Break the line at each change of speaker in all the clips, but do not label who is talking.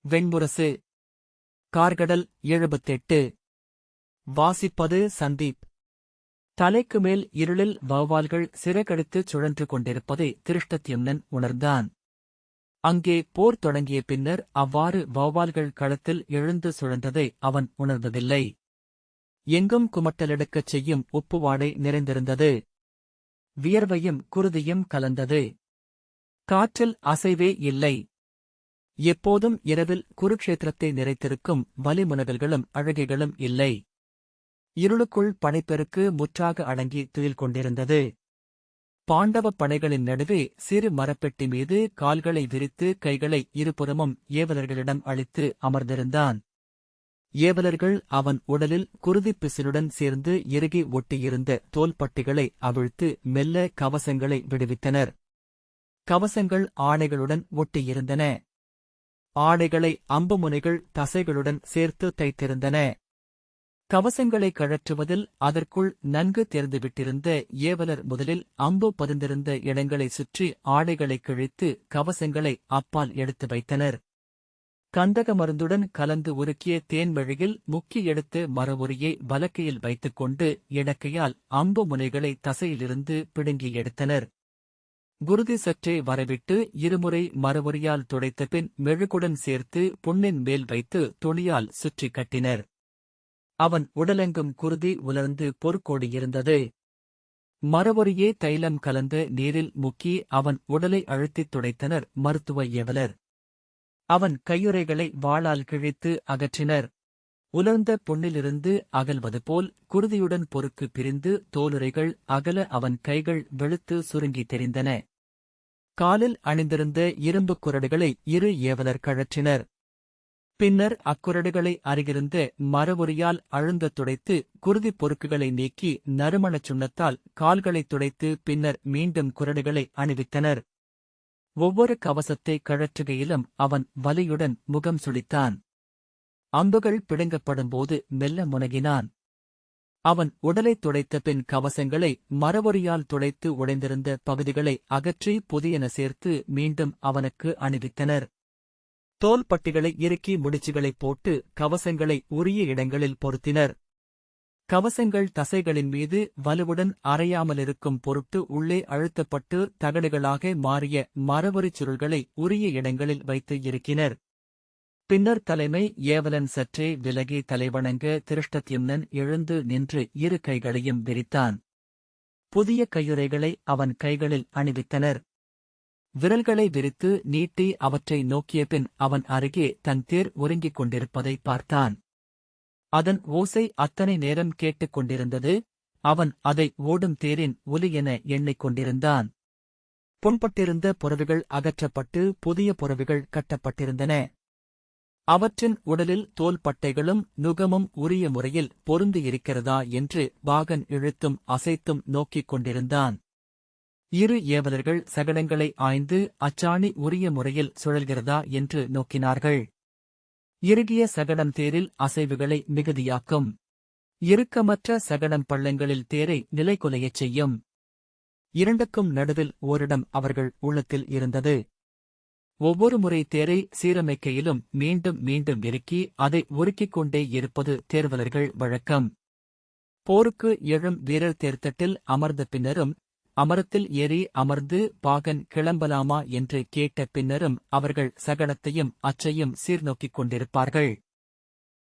வெண்முரசு. கார்கடல் 78. வாசிப்பது சந்தீப். தலைக்கு மேல் இருளில் வௌவால்கள் சிறகடித்துச் சுழன்று கொண்டிருப்பதை திருஷ்டத்யும்னன் உணர்ந்தான். அங்கே போர் தொடங்கிய பின்னர் அவ்வாறு வௌவால்கள் களத்தில் எழுந்து சுழன்றதை அவன் உணர்ந்ததில்லை. எங்கும் குமட்டலெடுக்கச் செய்யும் உப்புவாடை நிறைந்திருந்தது. வியர்வையும் குருதியும் கலந்தது. காற்றில் அசைவே இல்லை. எப்போதும் இரவில் குருக்ஷேத்திரத்தை நிறைத்திருக்கும் வலிமுனகல்களும் அழகிகளும் இல்லை. இருளுக்குள் படைப்பெருக்கு முற்றாக அடங்கி துயில் கொண்டிருந்தது. பாண்டவப் படைகளின் நடுவே சிறு மரப்பெட்டி மீது கால்களை விரித்து கைகளை இருபுறமும் ஏவலர்களிடம் அளித்து அமர்ந்திருந்தான். ஏவலர்கள் அவன் உடலில் குருதிப் பிசினுடன் சேர்ந்து இறுகி ஒட்டியிருந்த தோல்பட்டிகளை அவிழ்த்து மெல்ல கவசங்களை விடுவித்தனர். கவசங்கள் ஆடைகளுடன் ஒட்டியிருந்தன. ஆடைகளை அம்புமுனைகள் தசைகளுடன் சேர்த்து தைத்திருந்தன. கவசங்களை கழற்றுவதில் அதற்குள் நன்கு தெரிந்துவிட்டிருந்த ஏவலர் முதலில் அம்பு பதிந்திருந்த இடங்களை சுற்றி ஆடைகளை கிழித்து கவசங்களை அப்பால் எடுத்து வைத்தனர். கந்தக மருந்துடன் கலந்து உருக்கிய தேன்வழியில் முக்கி எடுத்து மரவுரியை வலக்கையில் வைத்துக்கொண்டு இடக்கையால் அம்பு முனைகளை தசையிலிருந்து பிடுங்கி எடுத்தனர். குருதி சற்றே வரவிட்டு இருமுறை மரவுரியால் துடைத்தபின் மெழுகுடன் சேர்த்து புண்ணின் மேல் வைத்து துணியால் சுற்றி கட்டினர். அவன் உடலெங்கும் குருதி உலர்ந்து பொற்கோடியிருந்தது. மரவொரியே தைலம் கலந்த நீரில் முக்கி அவன் உடலை அழுத்தித் துடைத்தனர் மருத்துவ ஏவலர். அவன் கையுறைகளை வாளால் கிழித்து அகற்றினர். உலர்ந்த புண்ணிலிருந்து அகல்வது போல் குருதியுடன் பொறுக்கு பிரிந்து தோலுறைகள் அகல அவன் கைகள் வெளுத்து சுருங்கி தெரிந்தன. காலில் அணிந்திருந்த இரும்புக் குரடுகளை இரு ஏவலர் கழற்றினர். பின்னர் அக்குரடுகளை அருகிருந்த மரவுரியால் அழுந்தத் துடைத்து குருதிப் பொறுக்குகளை நீக்கி நறுமணச் சுண்ணத்தால் கால்களைத் துடைத்து பின்னர் மீண்டும் குரடுகளை அணிவித்தனர். ஒவ்வொரு கவசத்தை கழற்றுகையிலும் அவன் வலியுடன் முகம் சுளித்தான். அம்புகள் பிடுங்கப்படும்போது மெல்ல முனகினான். அவன் உடலைத் துடைத்த பின் கவசங்களை மரவொரியால் துடைத்து உடைந்திருந்த பகுதிகளை அகற்றி புதியன சேர்த்து மீண்டும் அவனுக்கு அணிவித்தனர். தோல்பட்டிகளை இறுக்கி முடிச்சுகளைப் போட்டு கவசங்களை உரிய இடங்களில் பொருத்தினர். கவசங்கள் தசைகளின் மீது வலுவுடன் அறையாமலிருக்கும் பொருட்டு உள்ளே அழுத்தப்பட்டு தகடுகளாக மாறிய மரவொரிச் சுருள்களை உரிய இடங்களில் வைத்து இறுக்கினர். பின்னர் தலைமை ஏவலன் சற்றே விலகி தலைவணங்க திருஷ்டத்யும்னன் எழுந்து நின்று இரு கைகளையும் விரித்தான். புதிய கையுறைகளை அவன் கைகளில் அணிவித்தனர். விரல்களை விரித்து நீட்டி அவற்றை நோக்கியபின் அவன் அருகே தன் தேர் ஒருங்கிக் கொண்டிருப்பதை பார்த்தான். அதன் ஓசை அத்தனை நேரம் கேட்டுக் கொண்டிருந்தது. அவன் அதை ஓடும் தேரின் ஒலி என எண்ணிக் கொண்டிருந்தான். புண்பட்டிருந்த புறவிகள் அகற்றப்பட்டு புதிய புறவிகள் கட்டப்பட்டிருந்தன. அவற்றின் உடலில் தோல்பட்டைகளும் நுகமும் உரிய முறையில் பொருந்தியிருக்கிறதா என்று பாகன் இழுத்தும் அசைத்தும் நோக்கிக் கொண்டிருந்தான். இரு ஏவலர்கள் சகடங்களை ஆய்ந்து அச்சாணி உரிய முறையில் சுழல்கிறதா என்று நோக்கினார்கள். இறுகிய சகடம் தேரில் அசைவுகளை மிகுதியாக்கும். இறுக்கமற்ற சகடம் பள்ளங்களில் தேரை நிலைகுலையச் செய்யும். இரண்டுக்கும் நடுவில் ஓரிடம் அவர்கள் உள்ளத்தில் இருந்தது. ஒவ்வொரு முறை தேரை சீரமைக்கையிலும் மீண்டும் மீண்டும் இறுக்கி அதை உருக்கிக் கொண்டே இருப்பது தேர்வலர்கள் வழக்கம். போருக்கு எழும் வீரர் தேர்தட்டில் அமர்ந்த பின்னரும் அமரத்தில் ஏறி அமர்ந்து பாகன் கிளம்பலாமா என்று கேட்ட பின்னரும் அவர்கள் சகடத்தையும் அச்சையும் சீர்நோக்கிக் கொண்டிருப்பார்கள்.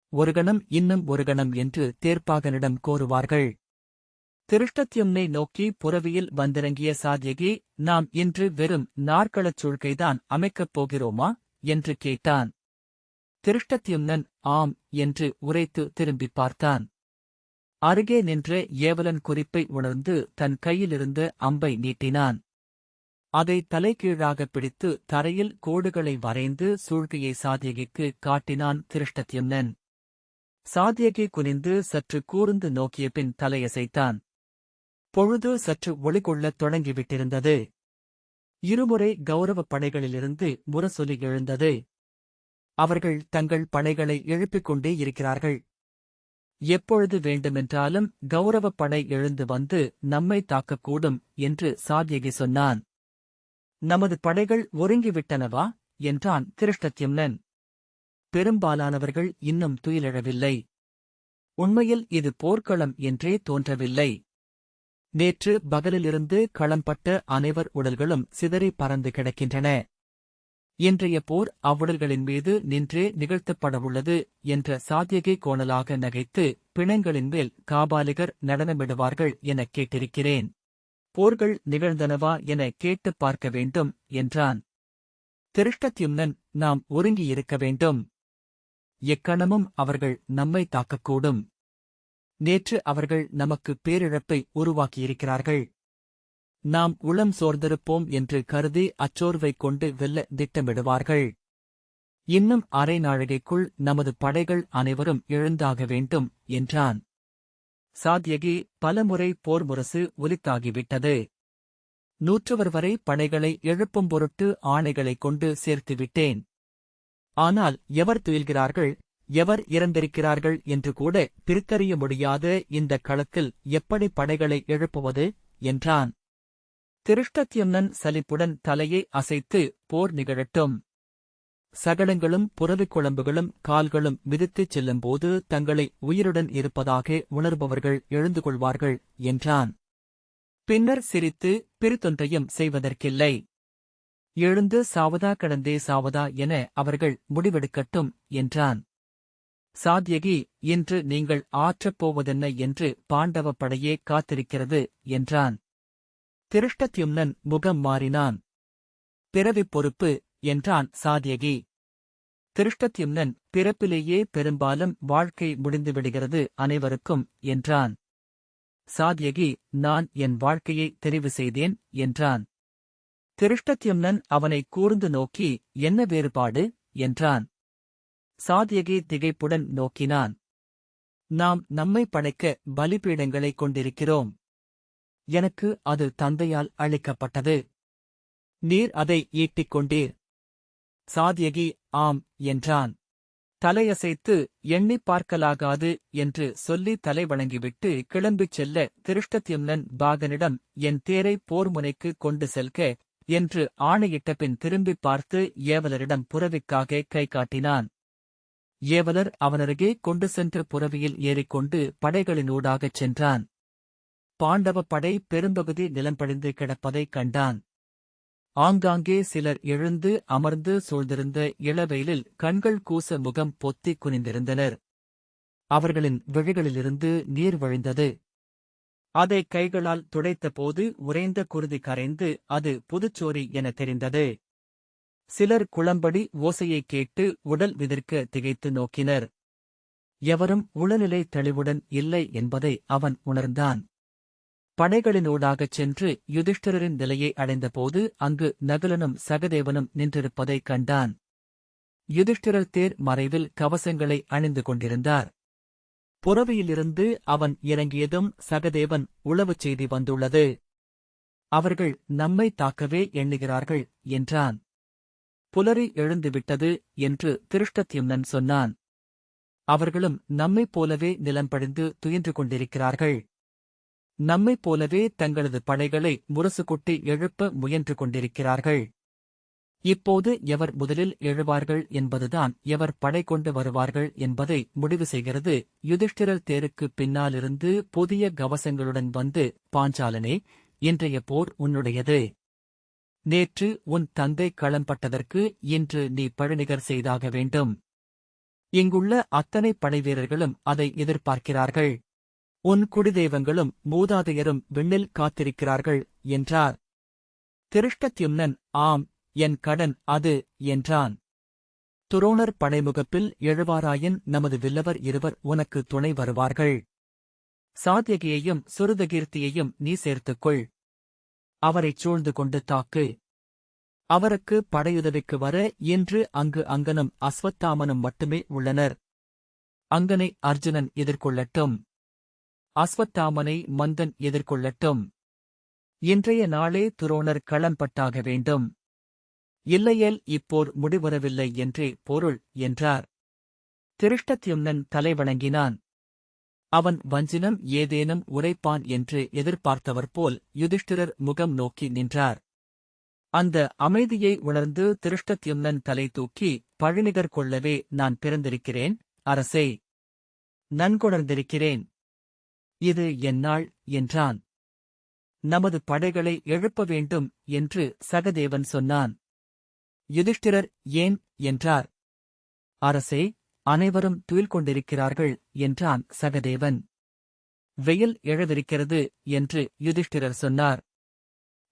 ஒரு கணம் இன்னும் ஒரு கணம் என்று தேர்ப்பாகனிடம் கோருவார்கள். திருஷ்டத்யும்னை நோக்கி புறவியில் வந்திறங்கிய சாத்யகி, நாம் இன்று வெறும் நாற்களச் சூழ்கைதான் அமைக்கப் போகிறோமா என்று கேட்டான். திருஷ்டத்யும்னன் ஆம் என்று உரைத்து திரும்பிப் பார்த்தான். அருகே நின்ற ஏவலன் குறிப்பை உணர்ந்து தன் கையிலிருந்த அம்பை நீட்டினான். அதை தலைகீழாகப் பிடித்து தரையில் கோடுகளை வரைந்து சூழ்கையை சாத்யகிக்கு காட்டினான் திருஷ்டத்யும்னன். சாத்யகி குனிந்து சற்று கூர்ந்து நோக்கிய பின் தலையசைத்தான். பொழுது சற்று ஒளிகொள்ளத் தொடங்கிவிட்டிருந்தது. இருமுறை கௌரவப் படைகளிலிருந்து முரசொலி எழுந்தது. அவர்கள் தங்கள் படைகளை எழுப்பிக் கொண்டே இருக்கிறார்கள். எப்பொழுது வேண்டுமென்றாலும் கௌரவப் படை எழுந்து வந்து நம்மை தாக்கக்கூடும் என்று சாத்யகி சொன்னான். நமது படைகள் ஒருங்கிவிட்டனவா என்றான் திருஷ்டத்யும்னன். பெரும்பாலானவர்கள் இன்னும் துயிலெழவில்லை. உண்மையில் இது போர்க்களம் என்றே தோன்றவில்லை. நேற்று பகலிலிருந்து களம்பட்ட அனைவர் உடல்களும் சிதறி பறந்து கிடக்கின்றன. இன்றைய போர் அவ்வுடல்களின் மீது நின்றே நிகழ்த்தப்படவுள்ளது என்ற சாத்தியகை கோணலாக நகைத்து பிணங்களின் மேல் காபாலிகர் நடனமிடுவார்கள் எனக் கேட்டிருக்கிறேன். போர்கள் நிகழ்ந்தனவா என கேட்டுப் பார்க்க வேண்டும் என்றான். திருஷ்டத்யும்னன், நாம் ஒருங்கியிருக்க வேண்டும். எக்கணமும் அவர்கள் நம்மை தாக்கக்கூடும். நேற்று அவர்கள் நமக்கு பேரிழப்பை உருவாக்கியிருக்கிறார்கள். நாம் உளம் சோர்ந்திருப்போம் என்று கருதி அச்சோர்வைக் கொண்டு வெல்ல திட்டமிடுவார்கள். இன்னும் அரை நாழிகைக்குள் நமது படைகள் அனைவரும் எழுந்தாக வேண்டும் என்றான். சாத்யகி, பலமுறை போர் முரசு ஒலித்தாகிவிட்டது. 100 வரை படைகளை எழுப்பும் பொருட்டு ஆணைகளைக் கொண்டு சேர்த்துவிட்டேன். ஆனால் எவர் துயில்கிறார்கள், எவர் இறந்திருக்கிறார்கள் என்று கூட பிரித்தறிய முடியாத இந்த களத்தில் எப்படி படைகளை எழுப்புவது என்றான். திருஷ்டத்யும்னன் சலிப்புடன் தலையை அசைத்து, போர் நிகழட்டும். சகடங்களும் புறவிக் குழம்புகளும் கால்களும் மிதித்துச் செல்லும்போது தங்களை உயிருடன் இருப்பதாக உணர்பவர்கள் எழுந்து கொள்வார்கள் என்றான். பின்னர் சிரித்து, பிரித்தொன்றையும் செய்வதற்கில்லை. எழுந்து சாவதா கடந்தே சாவதா என அவர்கள் முடிவெடுக்கட்டும் என்றான். சாத்யகி, இன்று நீங்கள் ஆற்றப் போவதென்ன என்று பாண்டவப் படையே காத்திருக்கிறது என்றான். திருஷ்டத்யும்னன் முகம் மாறினான். பிறவிப் பொறுப்பு என்றான் சாத்யகி. திருஷ்டத்யும்னன், பிறப்பிலேயே பெரும்பாலும் வாழ்க்கை முடிந்துவிடுகிறது அனைவருக்கும் என்றான். சாத்யகி, நான் என் வாழ்க்கையை தெரிவு செய்தேன் என்றான். திருஷ்டத்யும்னன் அவனை கூர்ந்து நோக்கி, என்ன வேறுபாடு என்றான். சாத்யகி திகைப்புடன் நோக்கினான். நாம் நம்மை படைக்க பலிபீடங்களைக் கொண்டிருக்கிறோம். எனக்கு அது தந்தையால் அளிக்கப்பட்டது. நீர் அதை ஈட்டிக் கொண்டீர். சாத்யகி, ஆம் என்றான். தலையசைத்து, எண்ணிப் பார்க்கலாகாது என்று சொல்லி தலை வணங்கிவிட்டு கிளம்பிச் செல்ல திருஷ்டத்யும்னன் பாகனிடம், என் தேரை போர்முனைக்கு கொண்டு செல்க என்று ஆணையிட்ட பின் திரும்பிப் பார்த்து ஏவலரிடம் புரவிக்காக கை காட்டினான். ஏவலர் அவனருகே கொண்டு சென்ற புரவியில் ஏறிக்கொண்டு படைகளினூடாகச் சென்றான். பாண்டவப் படை பெரும்பகுதி நிலம்படிந்து கிடப்பதைக் கண்டான். ஆங்காங்கே சிலர் எழுந்து அமர்ந்து சூழ்ந்திருந்த இளவெயிலில் கண்கள் கூச முகம் பொத்திக் குனிந்திருந்தனர். அவர்களின் விழிகளிலிருந்து நீர் வழிந்தது. அதை கைகளால் துடைத்தபோது உறைந்த குருதி கரைந்து அது புதுச்சோரி என தெரிந்தது. சிலர் குளம்படி ஓசையைக் கேட்டு உடல் விதிர்க்க திகைத்து நோக்கினர். எவரும் உளநிலை தெளிவுடன் இல்லை என்பதை அவன் உணர்ந்தான். படைகளினூடாகச் சென்று யுதிஷ்டிரரின் நிலையை அடைந்தபோது அங்கு நகுலனும் சகதேவனும் நின்றிருப்பதைக் கண்டான். யுதிஷ்டிரர் தேர் மறைவில் கவசங்களை அணிந்து கொண்டிருந்தார். புரவியிலிருந்து அவன் இறங்கியதும் சகதேவன், உளவுச் செய்தி வந்துள்ளது. அவர்கள் நம்மை தாக்கவே எண்ணுகிறார்கள் என்றான். புலரி எழுந்துவிட்டது என்று திருஷ்டத்யும்னன் சொன்னான். அவர்களும் நம்மைப் போலவே நிலம்படிந்து துயின்று கொண்டிருக்கிறார்கள். நம்மைப் போலவே தங்களது படைகளை முரசு கொட்டி எழுப்ப முயன்று கொண்டிருக்கிறார்கள். இப்போது எவர் முதலில் எழுவார்கள் என்பதுதான் எவர் படை கொண்டு வருவார்கள் என்பதை முடிவு செய்கிறது. யுதிஷ்டிரர் தேருக்குப் பின்னாலிருந்து புதிய கவசங்களுடன் வந்து, பாஞ்சாலனே, இன்றைய போர் உன்னுடையது. நேற்று உன் தந்தை களம்பட்டதற்கு இன்று நீ பழிநிகர் செய்தாக வேண்டும். இங்குள்ள அத்தனை படைவீரர்களும் அதை எதிர்பார்க்கிறார்கள். உன் குடிதெய்வங்களும் மூதாதையரும் விண்ணில் காத்திருக்கிறார்கள் என்றார். திருஷ்டத்யும்னன், ஆம், என் கடன் அது என்றான். துரோணர் படைமுகப்பில் எழுவாராயின் நமது வில்லவர் இருவர் உனக்கு துணை வருவார்கள். சாத்யகியையும் சுருதகீர்த்தியையும் நீ சேர்த்துக்கொள். அவரைச் சூழ்ந்து கொண்டு தாக்கு. அவருக்கு படையுதவிக்கு வர இன்று அங்கு அங்கனும் அஸ்வத்தாமனும் மட்டுமே உள்ளனர். அங்கனை அர்ஜுனன் எதிர்கொள்ளட்டும். அஸ்வத்தாமனை மந்தன் எதிர்கொள்ளட்டும். இன்றைய நாளே துரோணர் களம்பட்டாக வேண்டும். இல்லையேல் இப்போர் முடிவரவில்லை என்றே பொருள் என்றார். திருஷ்டத்யும்னன் தலைவணங்கினான். அவன் வஞ்சினம் ஏதேனும் உரைப்பான் என்று எதிர்பார்த்தவர் போல் யுதிஷ்டிரர் முகம் நோக்கி நின்றார். அந்த அமைதியை உணர்ந்து திருஷ்டத்யும்னன் தலை தூக்கி, பழிநிகர் கொள்ளவே நான் பிறந்திருக்கிறேன், அரசே. நன்கொணர்ந்திருக்கிறேன். இது என் நாள் என்றான். நமது படைகளை எழுப்ப வேண்டும் என்று சகதேவன் சொன்னான். யுதிஷ்டிரர் ஏன் என்றார். அரசே, அனைவரும் துயில் கொண்டிருக்கிறார்கள் என்றான் சகதேவன். வெயில் எழவிருக்கிறது என்று யுதிஷ்டிரர் சொன்னார்.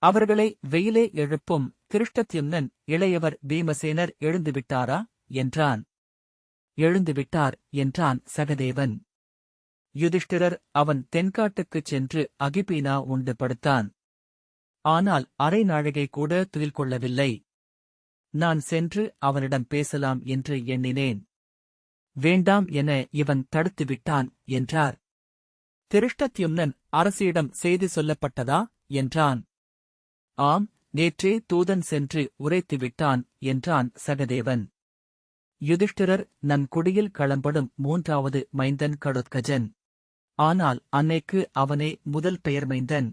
அவர்களை வெயிலே எழுப்பும். திருஷ்டத்யும்னன் இளையவர் பீமசேனர் எழுந்துவிட்டாரா என்றான். எழுந்துவிட்டார் என்றான் சகதேவன். யுதிஷ்டிரர் அவன் தென்காட்டுக்குச் சென்று அகிபீனா உண்டு படுத்தான். ஆனால் அரை நாழிகை கூட துயில் கொள்ளவில்லை. நான் சென்று அவனிடம் பேசலாம் என்று எண்ணினேன். வேண்டாம் என இவன் தடுத்துவிட்டான் என்றார். திருஷ்டத்யும்னன் அரசியிடம் செய்தி சொல்லப்பட்டதா என்றான். ஆம், நேற்றே தூதன் சென்று உரைத்துவிட்டான் என்றான் சகதேவன். யுதிஷ்டிரர் நன் குடியில் களம்படும் 3வது மைந்தன் கடோத்கஜன். ஆனால் அன்னைக்கு அவனே முதல் பெயர் மைந்தன்.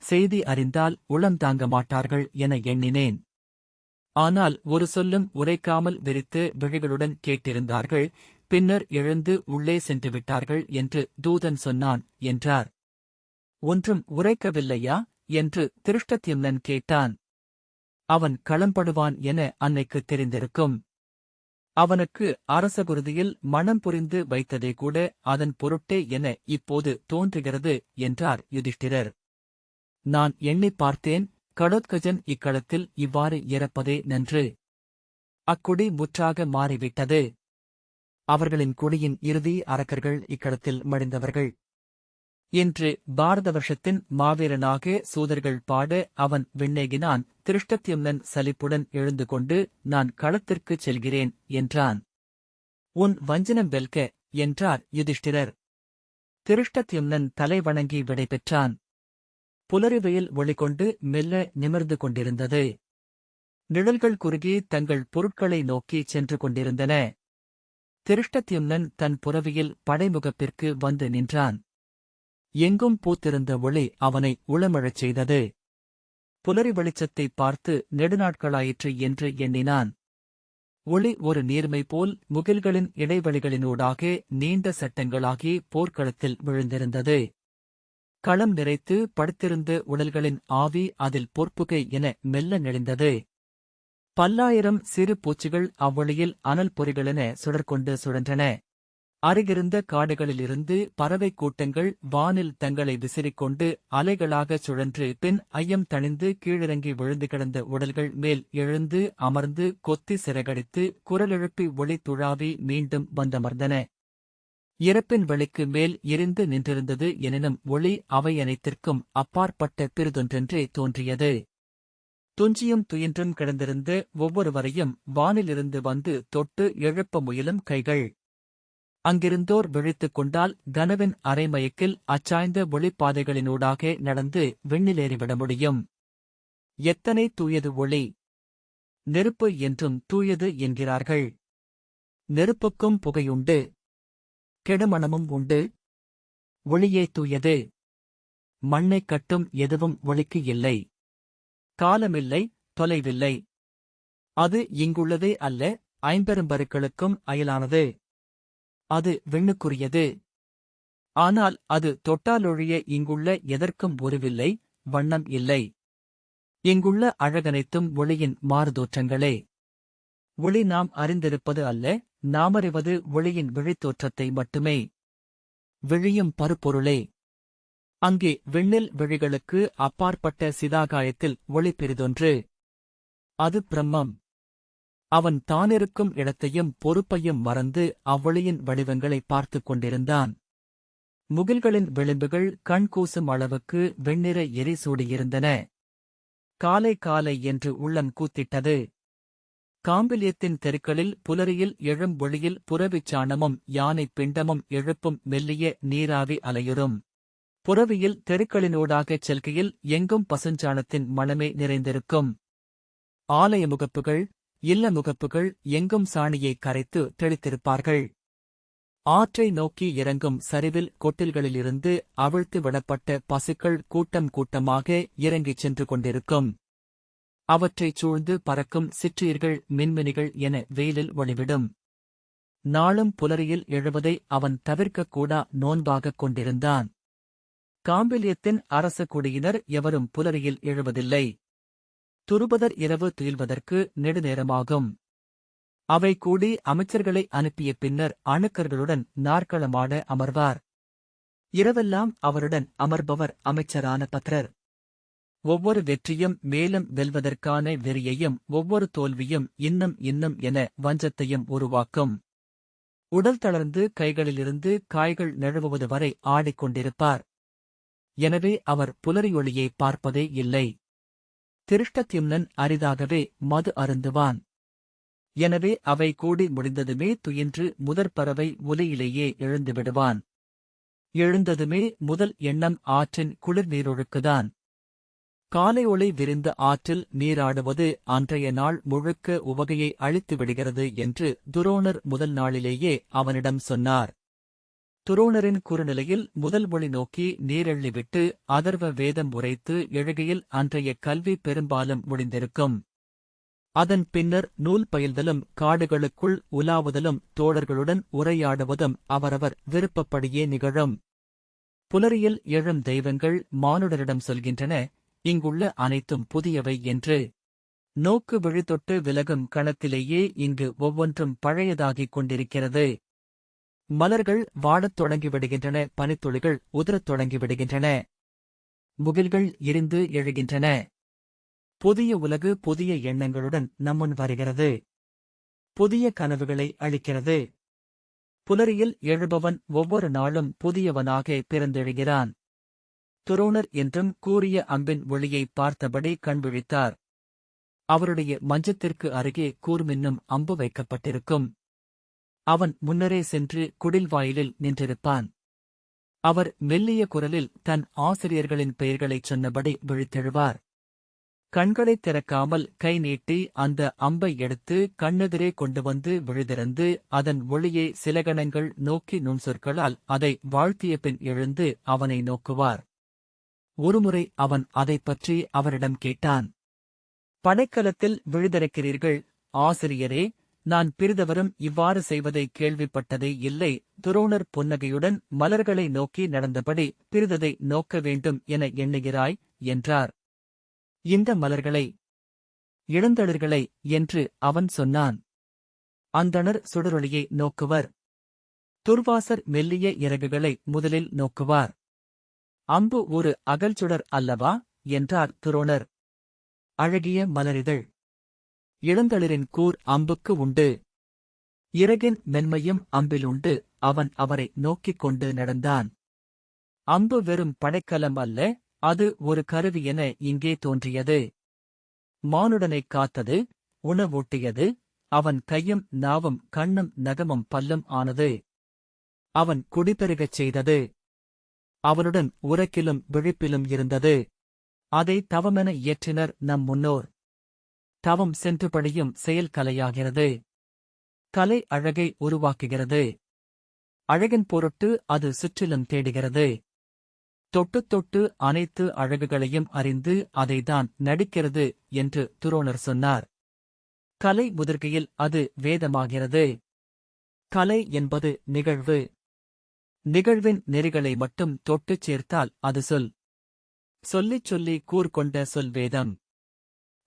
செய்தி அறிந்தால் உளம் தாங்க மாட்டார்கள் என எண்ணினேன். ஆனால் ஒரு சொல்லும் உரைக்காமல் வெறித்து விழிகளுடன் கேட்டிருந்தார்கள். பின்னர் எழுந்து உள்ளே சென்று விட்டார்கள் என்று தூதன் சொன்னான் என்றார். ஒன்றும் உரைக்கவில்லையா என்று திருஷ்டத்யும்னன் கேட்டான். அவன் களம்படுவான் என அன்னைக்கு தெரிந்திருக்கும். அவனுக்கு அரசகுருதியில் மனம் புரிந்து வைத்ததே கூட அதன் பொருட்டே என இப்போது தோன்றுகிறது என்றார் யுதிஷ்டிரர். நான் எண்ணிப் பார்த்தேன், கடோத்கஜன் இக்களத்தில் இவ்வாறு இறப்பதே நன்று. அக்குடி முற்றாக மாறிவிட்டது. அவர்களின் குடியின் இறுதி அரக்கர்கள் இக்களத்தில் மடிந்தவர்கள். இன்று பாரத வருஷத்தின் மாவீரனாக சூதர்கள் பாட அவன் விண்ணேகினான். திருஷ்டத்யும்னன் சலிப்புடன் எழுந்து கொண்டு நான் களத்திற்குச் செல்கிறேன் என்றான். உன் வஞ்சனம் வெல்க என்றார் யுதிஷ்டிரர். திருஷ்டத்யும்னன் தலை வணங்கி விடை பெற்றான். புலரிவெயில் ஒளிகொண்டு மெல்ல நிமிர்ந்து கொண்டிருந்தது. நிழல்கள் குறுகி தங்கள் பொருட்களை நோக்கிச் சென்று கொண்டிருந்தன. திருஷ்டத்யும்னன் தன் புரவியில் படைமுகப்பிற்கு வந்து நின்றான். எங்கும் பூத்திருந்த ஒளி அவனை உளமழச் செய்தது. புலரி வெளிச்சத்தைப் பார்த்து நெடுநாட்களாயிற்று என்று எண்ணினான். ஒளி ஒரு நீர்மை போல் முகில்களின் இடைவெளிகளினூடாக நீண்ட சட்டங்களாகி போர்க்களத்தில் விழுந்திருந்தது. களம் நிறைத்து படுத்திருந்த உடல்களின் ஆவி அதில் பொற்புகை என மெல்ல நெளிந்தது. பல்லாயிரம் சிறு பூச்சிகள் அவ்வொளியில் அனல் பொறிகளென சுடர்கொண்டு சுழன்றன. அருகிருந்த காடுகளிலிருந்து பறவைக் கூட்டங்கள் வானில் தங்களை விசிறிக்கொண்டு அலைகளாகச் சுழன்று பின் ஐயம் தணிந்து கீழிறங்கி விழுந்து கிடந்த உடல்கள் மேல் எழுந்து அமர்ந்து கொத்தி சிறகடித்து குரலெழுப்பி ஒளி துழாவி மீண்டும் வந்தமர்ந்தன. இறப்பின் வெளிக்கு மேல் எரிந்து நின்றிருந்தது எனினும் ஒளி அவையனைத்திற்கும் அப்பாற்பட்ட பிறிதொன்றென்றே தோன்றியது. துஞ்சியும் துயின்றும் கிடந்திருந்த ஒவ்வொருவரையும் வானிலிருந்து வந்து தொட்டு எழுப்ப முயலும் கைகள். அங்கிருந்தோர் விழித்துக் கொண்டால் கனவின் அரைமயக்கில் அச்சாய்ந்த ஒளிப்பாதைகளினூடாக நடந்து விண்ணிலேறிவிட முடியும். எத்தனை தூயது ஒளி! நெருப்பு என்றும் தூயது என்கிறார்கள். நெருப்புக்கும் புகையுண்டு, கெடுமணமும் உண்டு. ஒளியே தூயது. மண்ணைக் கட்டும் எதுவும் ஒளிக்கு இல்லை. காலமில்லை, தொலைவில்லை. அது இங்குள்ளதே அல்ல, ஐம்பெரும்பருக்களுக்கும் அயலானது. அது விண்ணுக்குரியது. ஆனால் அது தொட்டாலொழிய இங்குள்ள எதற்கும் உருவில்லை, வண்ணம் இல்லை. இங்குள்ள அழகனைத்தும் ஒளியின் மாறுதோற்றங்களே. ஒளி நாம் அறிந்திருப்பது அல்ல, நாமறிவது ஒளியின் விழித்தோற்றத்தை மட்டுமே. விழியும் பருப்பொருளே. அங்கே விண்ணில் விழிகளுக்கு அப்பாற்பட்ட சிதாகாயத்தில் ஒளி பெரிதொன்று. அது பிரம்மம். அவன் தானிருக்கும் இடத்தையும் பொறுப்பையும் மறந்து அவ்வொளியின் வடிவங்களை பார்த்துக் கொண்டிருந்தான். முகில்களின் விளிம்புகள் கண் கூசும் அளவுக்கு வெண்ணிற எரி சூடியிருந்தன. காலை காலை என்று உள்ளம் கூத்திட்டது. காம்பிலியத்தின் தெருக்களில் புலரியில் எழும் ஒளியில் புறவிச் சாணமும் யானைப் பிண்டமும் எழுப்பும் மெல்லிய நீராவி அலையுறும். புறவியில் தெருக்களினூடாகச் செல்கையில் எங்கும் பசுஞ்சாணத்தின் மணமே நிறைந்திருக்கும். ஆலய முகப்புகள், இல்ல முகப்புகள் எங்கும் சாணியைக் கரைத்து தெளித்திருப்பார்கள். ஆற்றை நோக்கி இறங்கும் சரிவில் கொட்டில்களிலிருந்து அவிழ்த்து விடப்பட்ட பசுக்கள் கூட்டம் கூட்டமாக இறங்கிச் சென்று கொண்டிருக்கும். அவற்றைச் சூழ்ந்து பறக்கும் சிற்றுயிர்கள் மின்மினிகள் என வெயிலில் ஒளிவிடும். நாளும் புலரியில் எழுவதை அவன் தவிர்க்கக்கூடா நோன்பாகக் கொண்டிருந்தான். காம்பிலியத்தின் அரச குடியினர் எவரும் புலரியில் எழுவதில்லை. துருபதர் இரவு துயில்வதற்கு நெடுநேரமாகும். அவை கூடி அமைச்சர்களை அனுப்பிய பின்னர் அணுக்கர்களுடன் நாற்களமாட அமர்வார். இரவெல்லாம் அவருடன் அமர்பவர் அமைச்சரான பத்ரர். ஒவ்வொரு வெற்றியும் மேலும் வெல்வதற்கான வெறியையும் ஒவ்வொரு தோல்வியும் இன்னும் என வஞ்சத்தையும் உருவாக்கும். உடல் தளர்ந்து கைகளிலிருந்து காய்கள் நழுவுவது வரை ஆடிக்கொண்டிருப்பார். எனவே அவர் புலரியொளியை பார்ப்பதே இல்லை. திருஷ்டத்யும்னன் அரிதாகவே மது அருந்துவான். எனவே அவை கூடி முடிந்ததுமே துயின்று முதற்பறவை ஒலியிலேயே எழுந்துவிடுவான். எழுந்ததுமே முதல் எண்ணம் ஆற்றின் குளிர் நீரொழுக்குதான். காலை ஒளி விரிந்த ஆற்றில் நீராடுவது அன்றைய நாள் முழுக்க உவகையை அழித்துவிடுகிறது என்று துரோணர் முதல் நாளிலேயே அவனிடம் சொன்னார். துரோணரின் குறுநிலையில் முதல் மொழி நோக்கி நீரெள்ளிவிட்டு அதர்வ வேதம் உரைத்து எழுகையில் அன்றைய கல்வி பெரும்பாலும் முடிந்திருக்கும். அதன் பின்னர் நூல் பயில்தலும் காடுகளுக்குள் உலாவுதலும் தோழர்களுடன் உரையாடுவதும் அவரவர் விருப்பப்படியே நிகழும். புலரியில் எழும் தெய்வங்கள் மானுடரிடம் சொல்கின்றன, இங்குள்ள அனைத்தும் புதியவை என்று. நோக்கு விழித்தொட்டு விலகும் கணத்திலேயே இங்கு ஒவ்வொன்றும் பழையதாகிக் கொண்டிருக்கிறது. மலர்கள் வாடத் தொடங்கிவிடுகின்றன, பனித்துளிகள் உதிரத் தொடங்கிவிடுகின்றன, முகில்கள் எரிந்து எழுகின்றன. புதிய உலகு புதிய எண்ணங்களுடன் நம்முன் வருகிறது. புதிய கனவுகளை அளிக்கிறது. புலரியில் எழுபவன் ஒவ்வொரு நாளும் புதியவனாக பிறந்தெழுகிறான். துரோணர் என்றும் கூறிய அம்பின் ஒளியை பார்த்தபடி கண்விழித்தார். அவருடைய மஞ்சத்திற்கு அருகே கூர்மின்னும் அம்பு வைக்கப்பட்டிருக்கும். அவன் முன்னரே சென்று குடில் வாயிலில் நின்றிருப்பான். அவர் மெல்லிய குரலில் தன் ஆசிரியர்களின் பெயர்களைச் சொன்னபடி விழித்தெழுவார். கண்களைத் திறக்காமல் கை நீட்டி அந்த அம்பை எடுத்து கண்ணெதிரே கொண்டு வந்து விழுதிறந்து அதன் ஒளியை சில கணங்கள் நோக்கி நுண்சொற்களால் அதை வாழ்த்திய பின் எழுந்து அவனை நோக்குவார். ஒருமுறை அவன் அதைப் பற்றி அவரிடம் கேட்டான். படைக்கலத்தில் விழுதிறக்கிறீர்கள், ஆசிரியரே, நான் பிறிதவரும் இவ்வாறு செய்வதை கேள்விப்பட்டதே இல்லை. துரோணர் புன்னகையுடன் மலர்களை நோக்கி நடந்தபடி பிறிததை நோக்க வேண்டும் என எண்ணுகிறாய் என்றார். இந்த மலர்களை, இளந்தளிர்களை என்று அவன் சொன்னான். அந்தணர் சுடரொளியை நோக்குவர். துர்வாசர் மெல்லிய இறகுகளை முதலில் நோக்குவார். அம்பு ஒரு அகல்சுடர் அல்லவா என்றார் துரோணர். அழகிய மலரிதழ். இளந்தளிரின் கூர் அம்புக்கு உண்டு. இறகின் மென்மையும் அம்பிலுண்டு. அவன் அவரை நோக்கிக் கொண்டு நடந்தான். அம்பு வெறும் படைக்கலம் அல்ல, அது ஒரு கருவி என இங்கே தோன்றியது. மானுடனைக் காத்தது, உணவூட்டியது. அவன் கையும் நாவும் கண்ணும் நகமும் பல்லும் ஆனது. அவன் குடிபெருகச் செய்தது. அவனுடன் உறக்கிலும் விழிப்பிலும் இருந்தது. அதை தவமென இயற்றினர் நம் முன்னோர். தவம் சென்று பணியும் செயல் கலையாகிறது. கலை அழகை உருவாக்குகிறது. அழகின் பொருட்டு அது சுற்றிலும் தேடுகிறது. தொட்டுத் தொட்டு அனைத்து அழகுகளையும் அறிந்து அதைதான் நடிக்கிறது என்று துரோணர் சொன்னார். கலை முதிர்கையில் அது வேதமாகிறது. கலை என்பது நிகழ்வு. நிகழ்வின் நெறிகளை மட்டும் தொட்டுச் சேர்த்தால் அது சொல். சொல்லிச் சொல்லி கூர்கொண்ட சொல் வேதம்.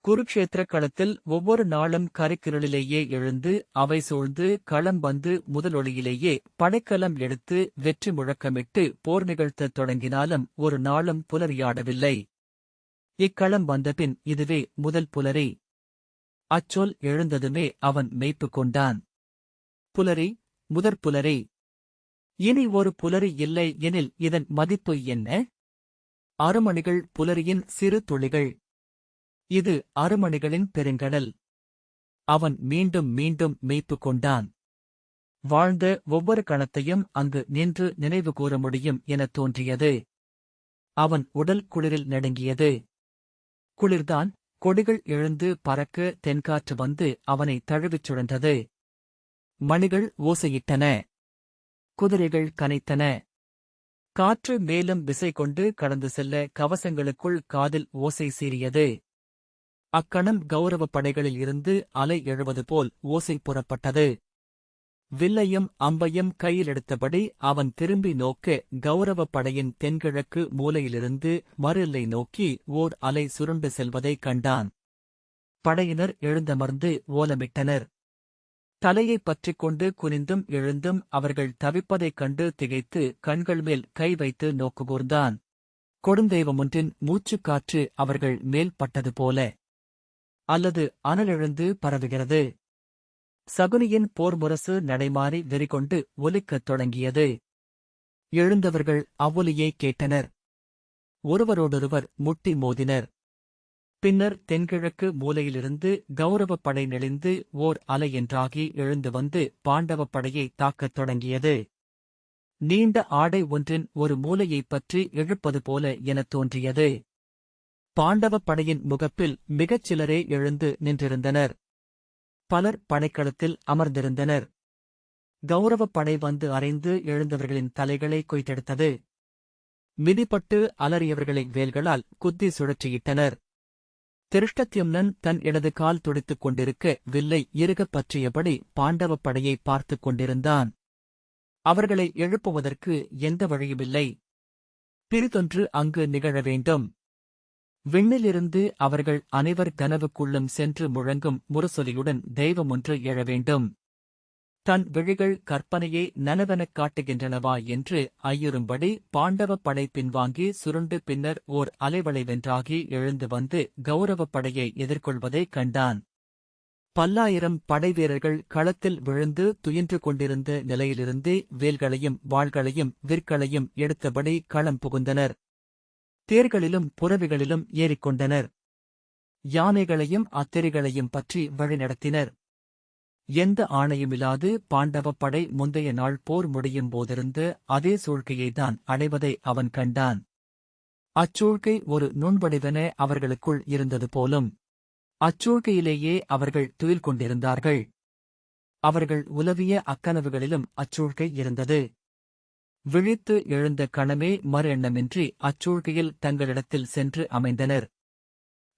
குருக்ஷேத்திர களத்தில் ஒவ்வொரு நாளும் கரைக்கிருளிலேயே எழுந்து அவை சூழ்ந்து களம் வந்து முதலொளியிலேயே படைக்கலம் எடுத்து வெற்றி முழக்கமிட்டு போர் நிகழ்த்தத் தொடங்கினாலும் ஒரு நாளும் புலரியாடவில்லை. இக்களம் வந்தபின் இதுவே முதல் புலரி. அச்சொல் எழுந்ததுமே அவன் மெய்ப்பு கொண்டான். புலரி, முதற்புலரி. இனி ஒரு புலரி இல்லை எனில் இதன் மதிப்பு என்ன? அருமணிகள் புலரியின் சிறு துளிகள். இது அருமணிகளின் பெருங்கடல். அவன் மீண்டும் மீண்டும் மெய்ப்பு கொண்டான். வாழ்ந்த ஒவ்வொரு கணத்தையும் அங்கு நின்று நினைவு கூற முடியும் எனத் தோன்றியது. அவன் உடல் குளிரில் நடுங்கியது. குளிர்தான். கொடிகள் எழுந்து பறக்க தென்காற்று வந்து அவனை தழுவிச் சுழன்றது. மணிகள் ஓசையிட்டன. குதிரைகள் கனைத்தன. காற்று மேலும் விசை கொண்டு கடந்து செல்ல கவசங்களுக்குள் காதில் ஓசை சீறியது. அக்கணம் கௌரவப் படைகளில் இருந்து அலை எழுவது போல் ஓசை புறப்பட்டது. வில்லையும் அம்பையும் கையிலெடுத்தபடி அவன் திரும்பி நோக்க கௌரவப் படையின் தென்கிழக்கு மூலையிலிருந்து மறு எல்லை நோக்கி ஓர் அலை சுருண்டு செல்வதைக் கண்டான். படையினர் எழுந்தமர்ந்து ஓலமிட்டனர். தலையைப் பற்றிக் கொண்டு குனிந்தும் எழுந்தும் அவர்கள் தவிப்பதைக் கண்டு திகைத்து கண்கள் மேல் கை வைத்து நோக்குகூர்ந்தான். கொடுந்தெய்வமொன்றின் மூச்சுக்காற்று அவர்கள் மேல் பட்டது போல. அல்லது அனலெழுந்து பரவுகிறது. சகுனியின் போர்முரசு நடைமாறி வெறிகொண்டு ஒலிக்கத் தொடங்கியது. எழுந்தவர்கள் அவ்வொலியைக் கேட்டனர். ஒருவரோடொருவர் முட்டி மோதினர். பின்னர் தென்கிழக்கு மூலையிலிருந்து கௌரவப் படை நெளிந்து ஓர் அலை என்றாகி எழுந்து வந்து பாண்டவப் படையை தாக்கத் தொடங்கியது. நீண்ட ஆடை ஒன்றின் ஒரு மூலையைப் பற்றி இழுப்பது போல எனத் தோன்றியது. பாண்டவப் படையின் முகப்பில் மிகச் சிலரே எழுந்து நின்றிருந்தனர். பலர் படைக்களத்தில் அமர்ந்திருந்தனர். கௌரவப் படை வந்து அரைந்து எழுந்தவர்களின் தலைகளை கொய்தெடுத்தது. மிதிப்பட்டு அலறியவர்களை வேல்களால் குத்தி சுழற்றியிட்டனர். திருஷ்டத்யும்னன் தன் இடது கால் துடித்துக் கொண்டிருக்க வில்லை இறுகப் பற்றியபடி பாண்டவப் படையை பார்த்துக் கொண்டிருந்தான். அவர்களை எழுப்புவதற்கு எந்த வழியுமில்லை. பிறிதொன்று அங்கு நிகழ வேண்டும். விண்ணிலிருந்து அவர்கள் அனைவர் கனவுக்குள்ளும் சென்று முழங்கும் முரசொலியுடன் தெய்வமொன்று எழ வேண்டும். தன் விழிகள் கற்பனையை நனவெனக் காட்டுகின்றனவா என்று ஐயுறும்படி பாண்டவப் படை பின்வாங்கி சுருண்டு பின்னர் ஓர் அலைவளைவென்றாகி எழுந்து வந்து கௌரவப் படையை எதிர்கொள்வதைக் கண்டான். பல்லாயிரம் படைவீரர்கள் களத்தில் விழுந்து துயின்று கொண்டிருந்த நிலையிலிருந்தே வேல்களையும் வாள்களையும் விற்களையும் எடுத்தபடி களம் புகுந்தனர். தேர்களிலும் புரவிகளிலும் ஏறிக்கொண்டனர். யானைகளையும் அத்திரிகளையும் பற்றி வழிநடத்தினர். எந்த ஆணையுமில்லாது பாண்டவப் படை முந்தைய நாள் போர் முடியும் போதிருந்த அதே சூழ்க்கையைத்தான் அடைவதை அவன் கண்டான். அச்சூழ்க்கை ஒரு நுண்வடிவென அவர்களுக்குள் இருந்தது போலும். அச்சூழ்க்கையிலேயே அவர்கள் துயில் கொண்டிருந்தார்கள். அவர்கள் உலவிய அக்கனவுகளிலும் அச்சூழ்க்கை இருந்தது. விழித்து எழுந்த கணமே மறு எண்ணமின்றி அச்சூழ்க்கையில் தங்களிடத்தில் சென்று அமைந்தனர்.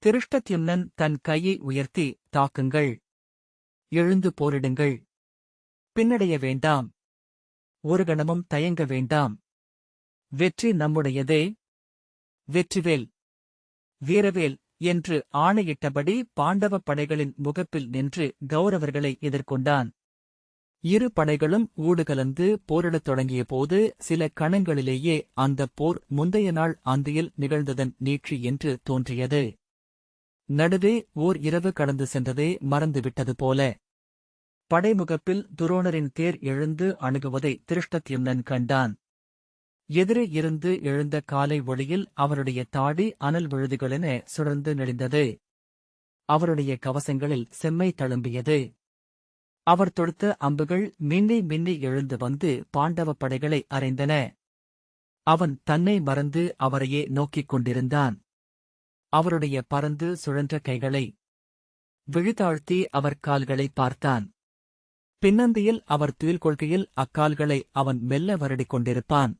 திருஷ்டத்யும்னன் தன் கையை உயர்த்தி, தாக்குங்கள், எழுந்து போரிடுங்கள், பின்னடைய வேண்டாம், ஒரு கணமும் தயங்க வேண்டாம், வெற்றி நம்முடையதே, வெற்றிவேல், வீரவேல் என்று ஆணையிட்டபடி பாண்டவப் படைகளின் முகப்பில் நின்று கௌரவர்களை எதிர்கொண்டான். இரு படைகளும் ஊடுகலந்து போரிடத் தொடங்கியபோது சில கணங்களிலேயே அந்தப் போர் முந்தைய நாள் அந்தியில் நிகழ்ந்ததன் நீட்சி என்று தோன்றியது. நடுவே ஓர் இரவு கடந்து சென்றதே மறந்துவிட்டது போல. படைமுகப்பில் துரோணரின் தேர் எழுந்து அணுகுவதை திருஷ்டத்யும்னன் கண்டான். எதிரே இருந்து எழுந்த காலை ஒளியில் அவருடைய தாடி அனல் விழுதுகளென சுழன்று நெளிந்தது. அவருடைய கவசங்களில் செம்மை தழும்பியது. அவர் தொடுத்த அம்புகள் மின்னி மின்னி எழுந்து வந்து பாண்டவப் படைகளை அறைந்தன. அவன் தன்னை மறந்து அவரையே நோக்கிக் கொண்டிருந்தான். அவருடைய பறந்து சுழன்ற கைகளை விழித்தாழ்த்தி அவர் கால்களை பார்த்தான். பின்னந்தியில் அவர் துயில் கொள்கையில் அக்கால்களை அவன் மெல்ல வருடிக் கொண்டிருப்பான்.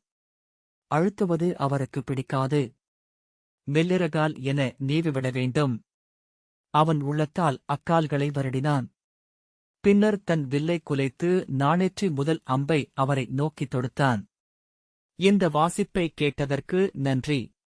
அழுத்துவது அவருக்கு பிடிக்காது. மெல்லிறகால் என நீவிவிட வேண்டும். அவன் உள்ளத்தால் அக்கால்களை வருடினான். பின்னர் தன் வில்லை குலைத்து நாணேற்றி முதல் அம்பை அவரை நோக்கித் தொடுத்தான். இந்த வாசிப்பை கேட்டதற்கு நன்றி.